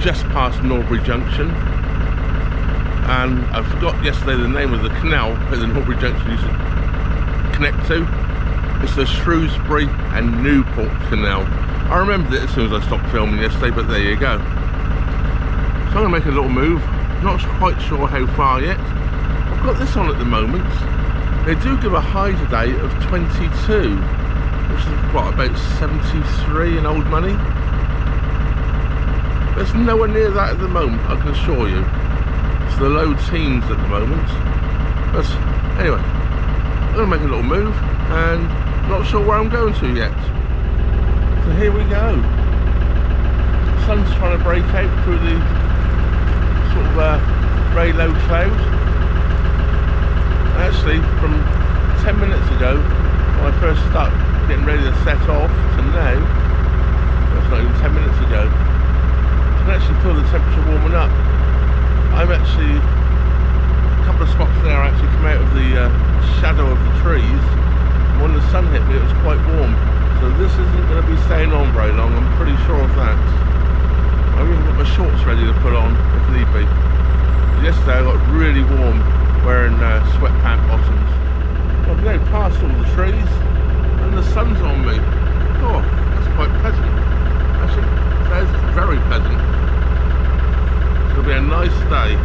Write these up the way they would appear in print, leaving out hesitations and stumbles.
just past Norbury Junction, and I forgot yesterday the name of the canal that the Norbury Junction used to connect to. It's the Shrewsbury and Newport Canal. I remembered it as soon as I stopped filming yesterday, but there you go. So I'm going to make a little move. Not quite sure how far yet. I've got this on at the moment. They do give a high today of 22, which is what, about 73 in old money. There's nowhere near that at the moment, I can assure you. It's the low teens at the moment. But anyway, I'm going to make a little move, and not sure where I'm going to yet. So here we go. The sun's trying to break out through the sort of grey low cloud. Actually, from 10 minutes ago, when I first started getting ready to set off, to now, that's not even 10 minutes ago, I can actually feel the temperature warming up. I'm actually, a couple of spots there actually come out of the shadow of the trees, and when the sun hit me it was quite warm. So this isn't going to be staying on very long, I'm pretty sure of that. I've even got my shorts ready to put on if need be. Yesterday I got really warm wearing sweatpant bottoms. I've now passed all the trees and the sun's on me. Oh, that's quite pleasant. Actually, that's very pleasant. It's going to be a nice day.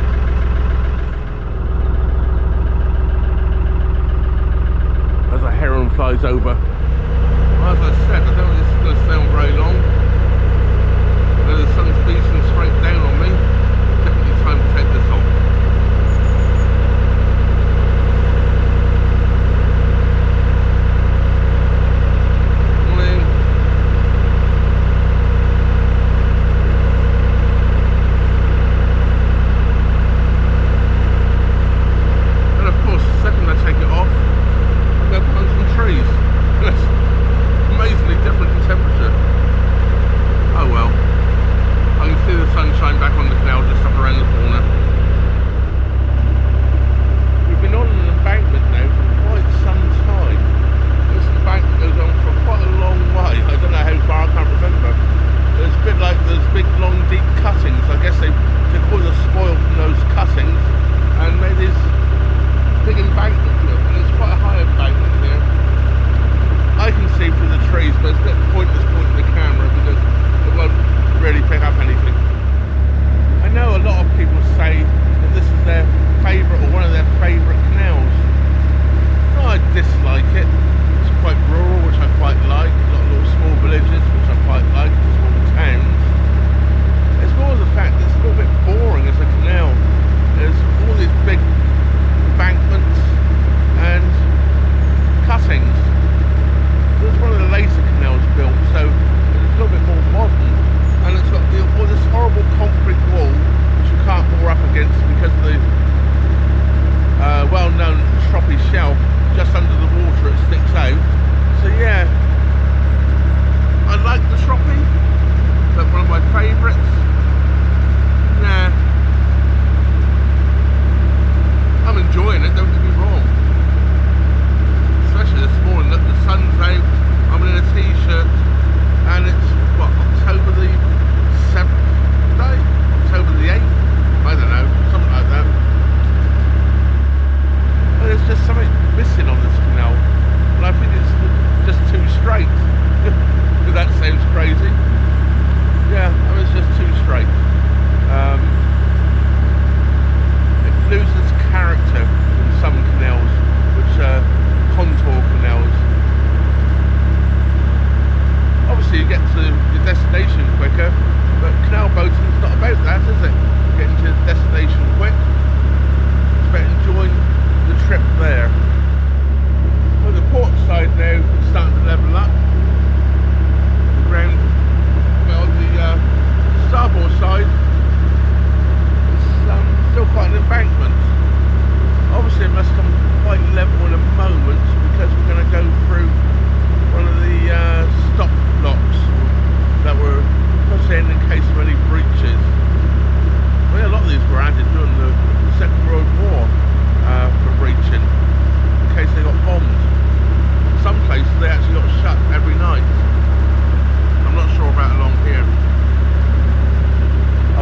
As a heron flies over. Well, as I said, I don't think this is going to stay on very long. The sun's beating straight down on me. Definitely time to take this off. Morning. And of course, the second I take it off, I'm going to plant some trees. That's amazingly different in temperature. Oh well. I can see the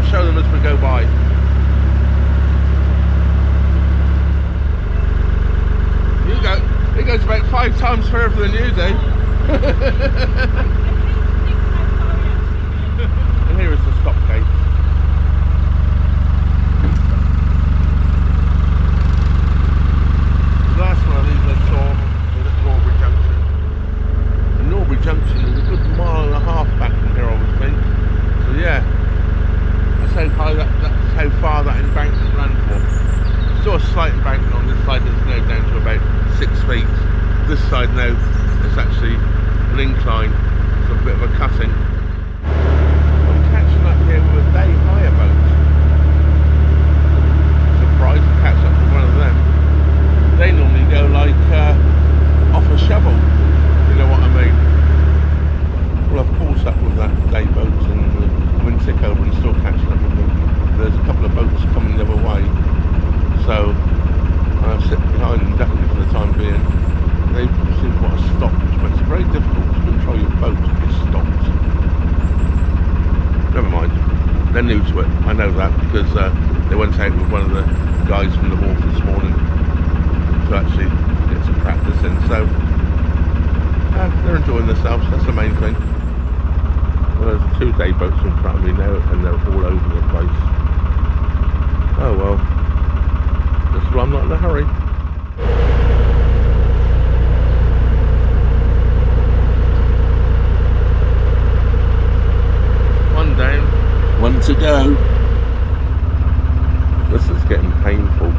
show them as we go by. You go. It goes about 5 times further than you do. And here is the stop gate. The last one of these I saw was at Norbury Junction. And Norbury Junction is a good mile and a half back from here, I would think. So yeah, that's how far that embankment ran for. Still a slight embankment on this side that's now down to about 6 feet. This side now is actually an incline, so a bit of a cutting. I'm catching up here with a day hire boat. Surprised to catch up with one of them. They normally go like off a shovel, you know what I mean. Well, I've caught up with that day boat and I'm in Tickover and still catching up with them. There's a couple of boats coming the other way, so I'll sit behind them definitely for the time being. They seem to want to stop, which makes it very difficult to control your boat if it's stopped. Never mind, they're new to it, I know that, because they went out with one of the guys from the wharf this morning to actually get some practice in, so they're enjoying themselves, that's the main thing. Well, there's 2 day boats in front of me now and they're all over the place. Oh well, that's why I'm not in a hurry. One down, 1 to go. This is getting painful.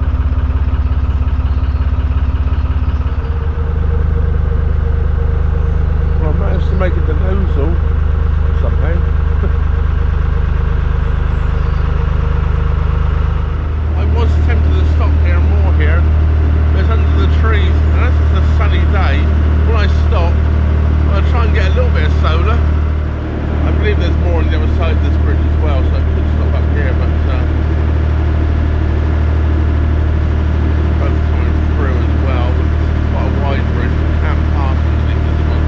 Well, I managed to make it to Nosal somehow. I was tempted to stop here and more here, but it's under the trees, and as it's a sunny day, when I stop, I'll try and get a little bit of solar. I believe there's more on the other side of this bridge as well, so I could stop up here, but boat coming through as well, but it's quite a wide bridge, we can't pass underneath this one.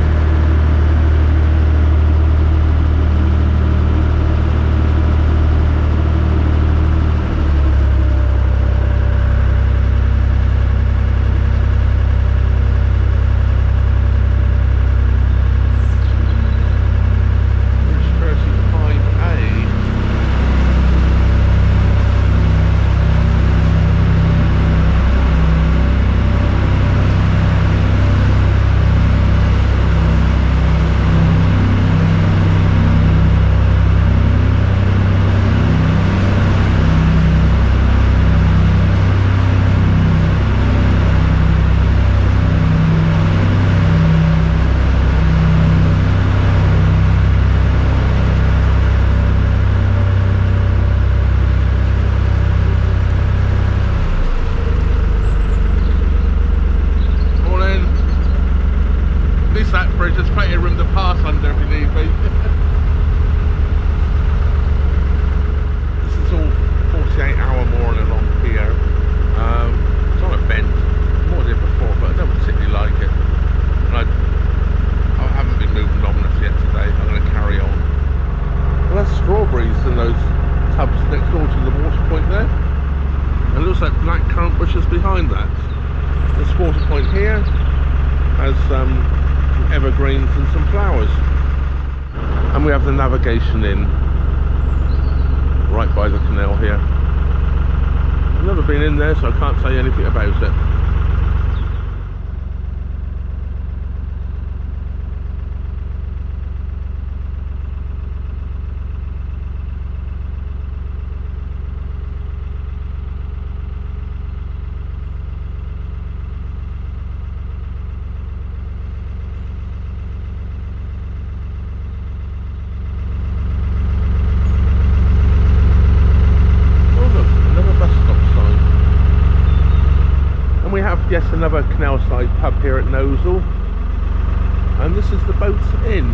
There's plenty of room to pass under if you need be. This is all 48-hour mooring along here. It's on a bend. More did before, but I don't particularly like it. And I haven't been moving long enough yet today. I'm going to carry on. Well, that's strawberries in those tubs next door to the water point there. And it looks like black currant bushes behind that. This water point here has some evergreens and some flowers, and we have the navigation in right by the canal here. I've never been in there, so I can't say anything about it. Yes, another canal side pub here at Nosal, and this is the boat's inn.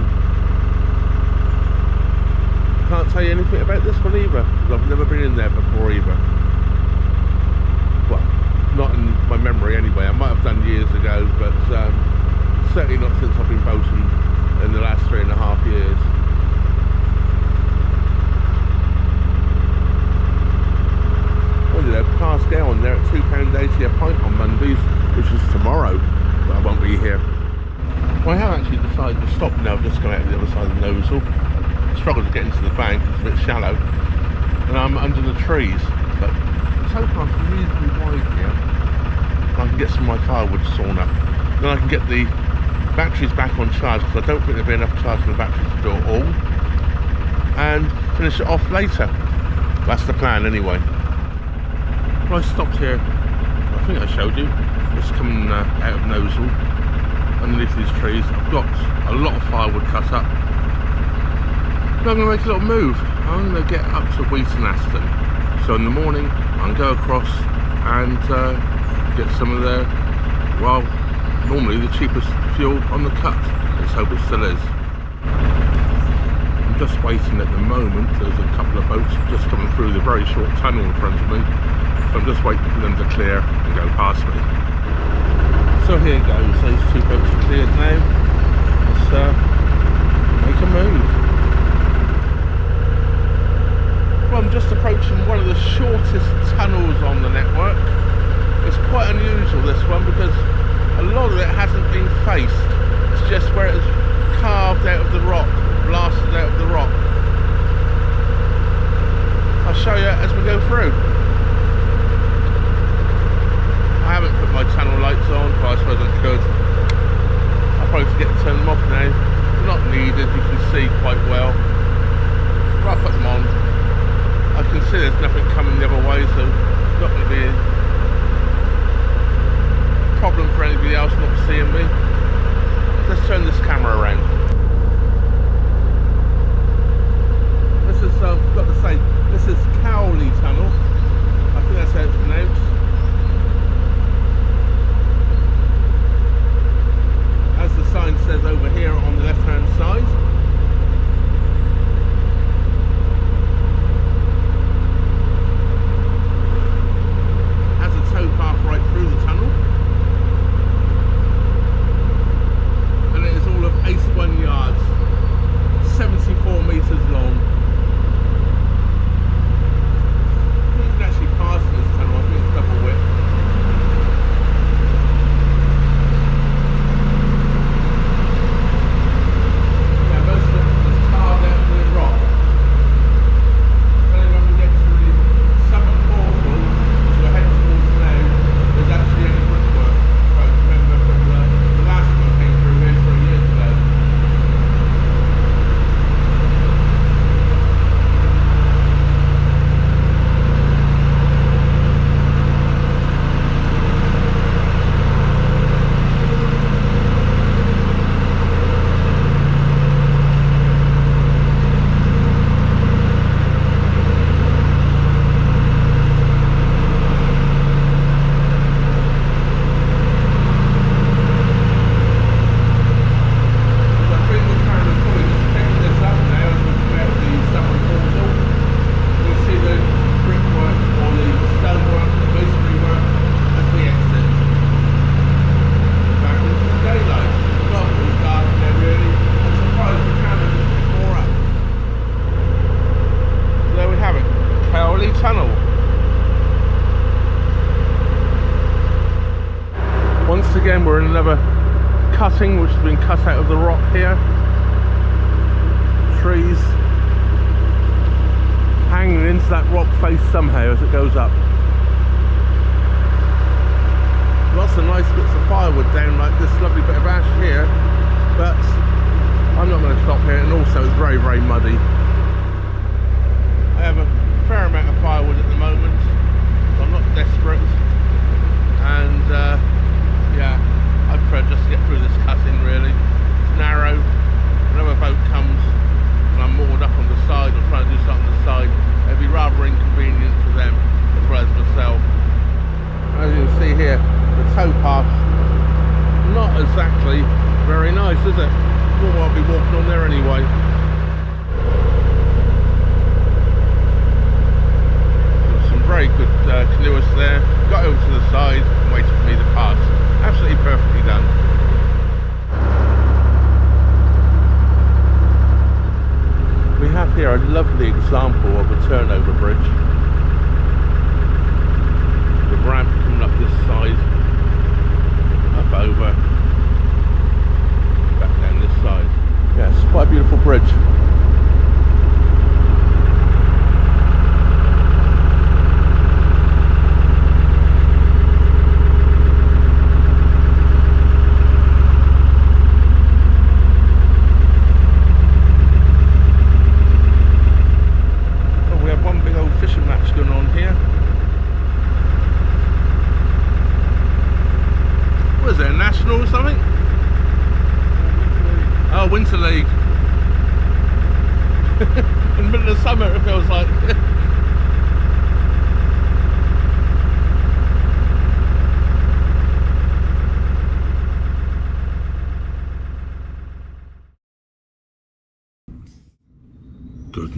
Can't tell you anything about this one either, because I've never been in there before either. Well, not in my memory anyway. I might have done years ago, but certainly not since I've been boating in the last 3.5 years. 90 a pint on Mondays, which is tomorrow, but I won't be here. Well, I have actually decided to stop now. I've just gone out to the other side of the Nozel. I struggle to get into the bank, it's a bit shallow, and I'm under the trees, but the towpath's reasonably wide here. I can get some of my firewood sawn up. Then I can get the batteries back on charge, because I don't think there'll be enough charge for the batteries to do it all, and finish it off later. That's the plan anyway. Well, I stopped here, I think I showed you, just coming out of Nozel, underneath these trees. I've got a lot of firewood cut up. Now I'm going to make a little move. I'm going to get up to Wheaton Aston. So in the morning, I'm going to go across and get some of the, well, normally the cheapest fuel on the cut. Let's hope it still is. I'm just waiting at the moment. There's a couple of boats just coming through the very short tunnel in front of me. So I'm just waiting for them to clear and go past me. So here goes. Those two boats are cleared now. Let's make a move. Well, I'm just approaching one of the shortest tunnels on the network. It's quite unusual, this one, because a lot of it hasn't been faced. It's just where it's carved out of the rock, blasted out of the rock. I'll show you as we go through. I haven't put my tunnel lights on, but I suppose I could. I'll probably forget to turn them off now. They're not needed, you can see quite well. But I'll put them on. I can see there's nothing coming the other way, so it's not going to be a problem for anybody else not seeing me. Let's turn this camera around. This is, I've got to say, this is Cowley Tunnel. I think that's how it's pronounced. As the sign says over here on the left hand side. Path right through the tunnel, and it is all of 81 yards, 74 metres long. You can actually pass this tunnel. I think it's double width. Yeah, most of it is carved out of the rock. Then when we get to the southern portal, which we're heading towards now, there's actually any brickwork. I remember from the last one I came through here 3 years ago. Tunnel. Once again we're in another cutting which has been cut out of the rock here. Trees hanging into that rock face somehow as it goes up. Lots of nice bits of firewood down like this lovely bit of ash here, but I'm not going to stop here, and also it's very, very muddy. I have a fair amount of firewood at the moment, so I'm not desperate, and yeah, I prefer just to get through this cutting really. It's narrow, another boat comes and I'm moored up on the side or trying to do something on the side, it'd be rather inconvenient for them as well as myself. As you can see here, the towpath, not exactly very nice, is it? Not what I'll be walking on there anyway. Very good canoeists there, got over to the side and waited for me to pass. Absolutely perfectly done. We have here a lovely example of a turnover bridge. The ramp coming up this side.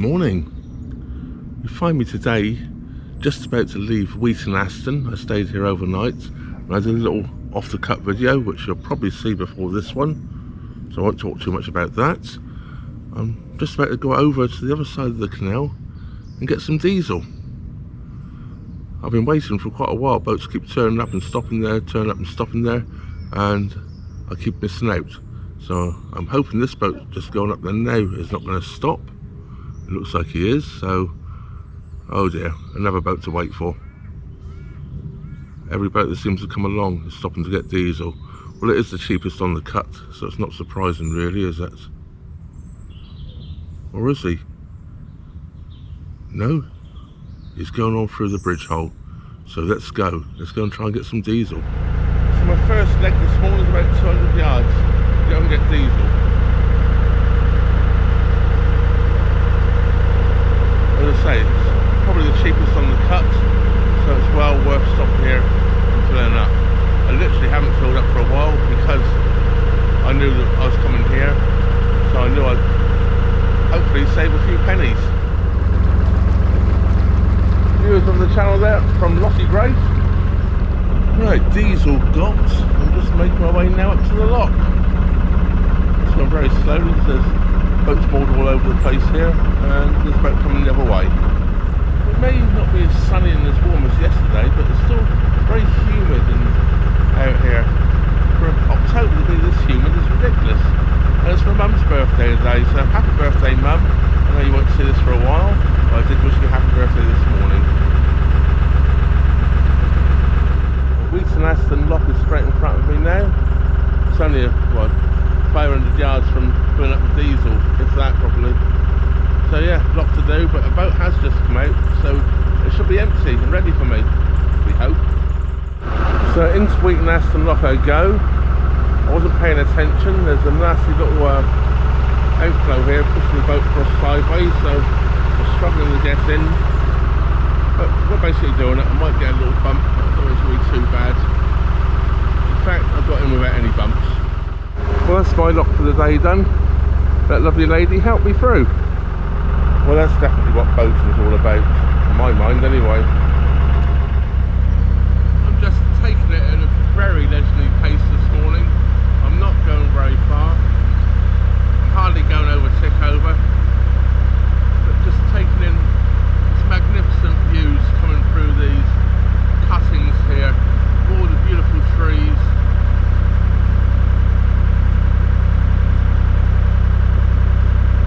morning. You find me today just about to leave Wheaton Aston. I stayed here overnight and I did a little off the cut video which you'll probably see before this one, so I won't talk too much about that. I'm just about to go over to the other side of the canal and get some diesel. I've been waiting for quite a while. Boats keep turning up and stopping there, turning up and stopping there, and I keep missing out. So I'm hoping this boat just going up there now is not going to stop. It looks like he is, so oh dear, another boat to wait for. Every boat that seems to come along is stopping to get diesel. Well, it is the cheapest on the cut, so it's not surprising really, is it? Or is he? No, he's going on through the bridge hole. So let's go and try and get some diesel. So my first leg this morning is about 200 yards to go and get diesel. As I say, it's probably the cheapest on the cut, so it's well worth stopping here and filling up. I literally haven't filled up for a while because I knew that I was coming here, so I knew I'd hopefully save a few pennies. Viewers on the channel there from Lossy Grace. Right, diesel got. I'm just making my way now up to the lock. It's going very slowly because there's boats moored all over the place here and there's a boat coming the other way. It may not be as sunny and as warm as yesterday, but it's still very humid and out here. For October to be this humid is ridiculous. And it's my mum's birthday today, so happy birthday, Mum. I know you won't see this for a while, but I did wish you a happy birthday this morning. Wheaton Aston lock is straight in front of me now. It's only 500 yards from filling up the diesel, if that properly. So yeah, lot to do, but a boat has just come out, so it should be empty and ready for me, we hope. So into Wheaton Aston lock I go. I wasn't paying attention. There's a nasty little outflow here pushing the boat across sideways, so I'm struggling to get in. But we're basically doing it. I might get a little bump, but I don't think it's really too bad. In fact, I got in without any bumps. Well, that's my lock for the day done. That lovely lady helped me through. Well, that's definitely what boating is all about, in my mind anyway. I'm just taking it at a very leisurely pace this morning. I'm not going very far. I'm hardly going over Tickover, but just taking in these magnificent views coming through these cuttings here, all the beautiful trees.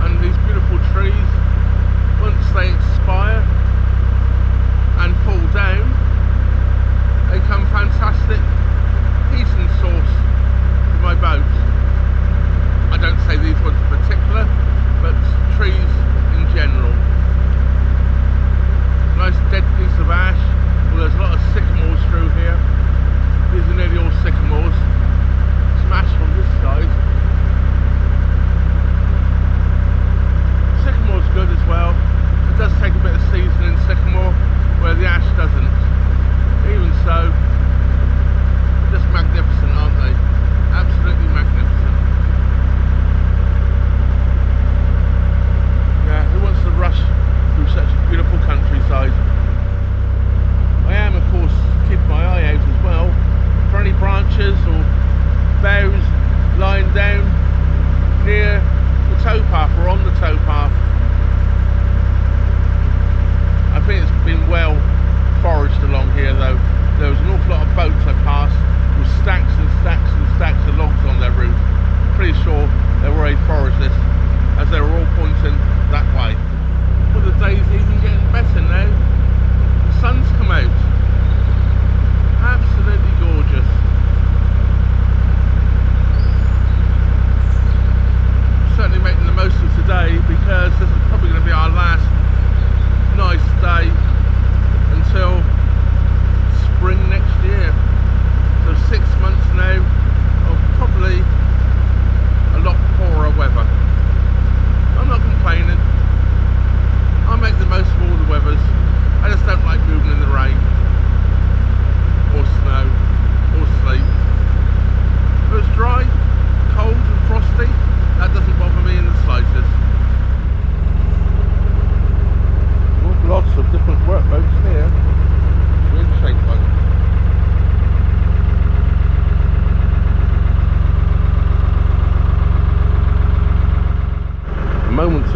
And these beautiful trees, once they expire and fall down, they become fantastic heating source for my boat. I don't say these ones in particular, but trees in general. Nice dead piece of ash. Well, there's a lot of sycamores through here. These are nearly all sycamores. Some ash from this side. Sycamore's good as well. It does take a bit of seasoning sycamore, where the ash doesn't. Even so, just magnificent, aren't they? Absolutely magnificent. Yeah, who wants to rush through such a beautiful countryside? I am, of course, keeping my eye out as well for any branches or boughs lying down near the towpath or on the towpath. I think it's been well foraged along here though. There was an awful lot of boats I passed with stacks and stacks and stacks of logs on their roof. Pretty sure they were a forage this, as they were all pointing that way. Well, the day's even getting better now. The sun's come out. Absolutely gorgeous. Certainly making the most of today because this is probably going to be our last nice day until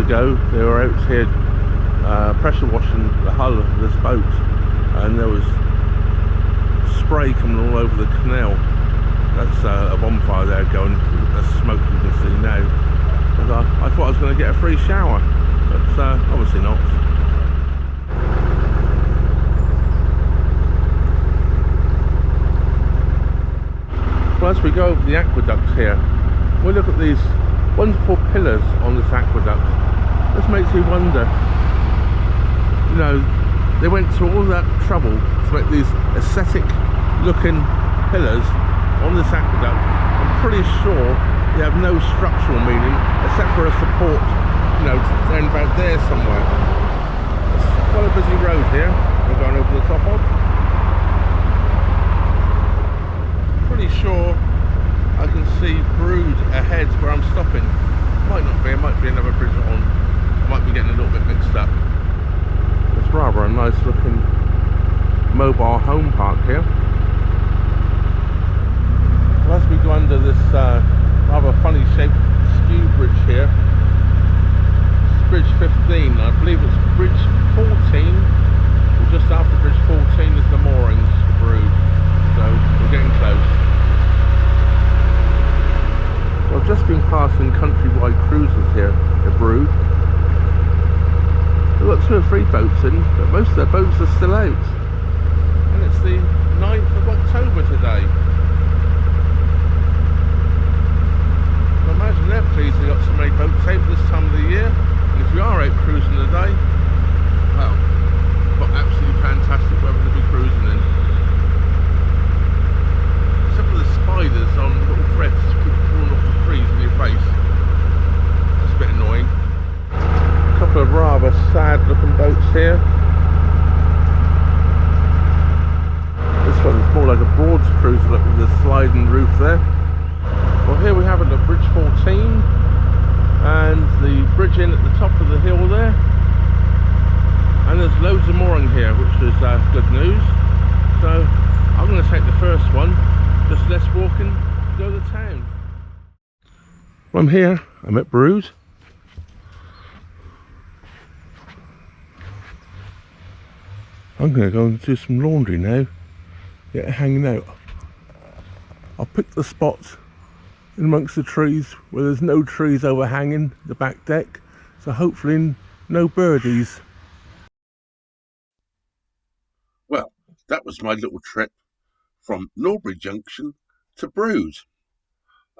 ago they were out here pressure washing the hull of this boat, and there was spray coming all over the canal. That's a bonfire there going, the smoke you can see now. But I thought I was going to get a free shower, but obviously not. Well, as we go over the aqueduct here, we look at these wonderful pillars on this aqueduct. This makes me wonder, you know, they went to all that trouble to make these aesthetic looking pillars on this aqueduct. I'm pretty sure they have no structural meaning except for a support, you know, down about there somewhere. It's quite a busy road here we're going over the top of. Pretty sure I can see Brewood ahead where I'm stopping. Might not be, it might be another bridge on. I might be getting a little bit mixed up. It's rather a nice looking mobile home park here. Well, as we go under this rather funny shaped skew bridge here, it's bridge 15, I believe it's bridge 14, or just after bridge 14 is the moorings for Brewood, so we're getting close. Well, I've just been passing countrywide cruises here at Brewood. We've got 2 or 3 boats in, but most of the boats are still out. And it's the 9th of October today. I imagine they're pleased they got so many boats out this time of the year. And if you are out cruising today, well, got absolutely fantastic weather to be cruising in. Except for the spiders on little threads keep falling off the trees in your face. That's a bit annoying. A couple of rather sad looking boats here. This one's more like a Broads cruiser, look, with a sliding roof there. Well, here we have it at bridge 14, and the bridge in at the top of the hill there, and there's loads of mooring here, which is good news. So I'm going to take the first one, just less walking to go to town. Well, I'm here, I'm at Brewood. I'm going to go and do some laundry now, get it hanging out. I'll pick the spots in amongst the trees where there's no trees overhanging the back deck, so hopefully no birdies. Well, that was my little trip from Norbury Junction to Brewood.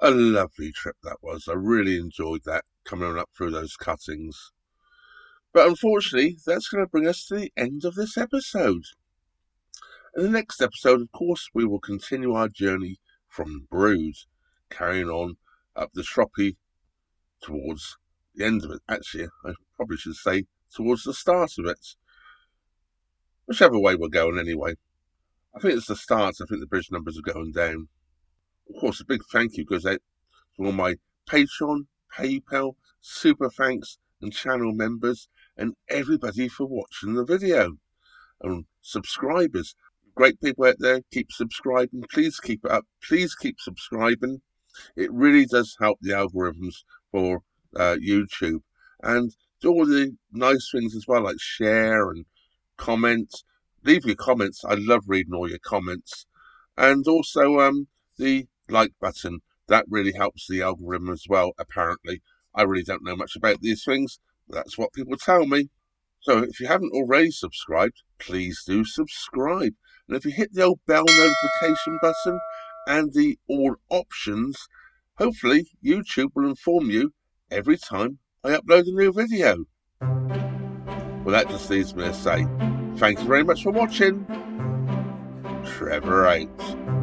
A lovely trip that was. I really enjoyed that, coming up through those cuttings. But unfortunately, that's going to bring us to the end of this episode. In the next episode, of course, we will continue our journey from Brewood, carrying on up the Shropshire towards the end of it. Actually, I probably should say towards the start of it. Whichever way we're going anyway. I think it's the start. I think the bridge numbers are going down. Of course, a big thank you goes out to all my Patreon, PayPal, Super Thanks and channel members and everybody for watching the video. And subscribers, great people out there, keep subscribing. Please keep it up. Please keep subscribing. It really does help the algorithms for YouTube. And do all the nice things as well, like share and comment. Leave your comments. I love reading all your comments. And also the like button. That really helps the algorithm as well, apparently. I really don't know much about these things, but that's what people tell me. So if you haven't already subscribed, please do subscribe. And if you hit the old bell notification button and the all options, hopefully YouTube will inform you every time I upload a new video. Well, that just leaves me to say, thank you very much for watching. Trevor out.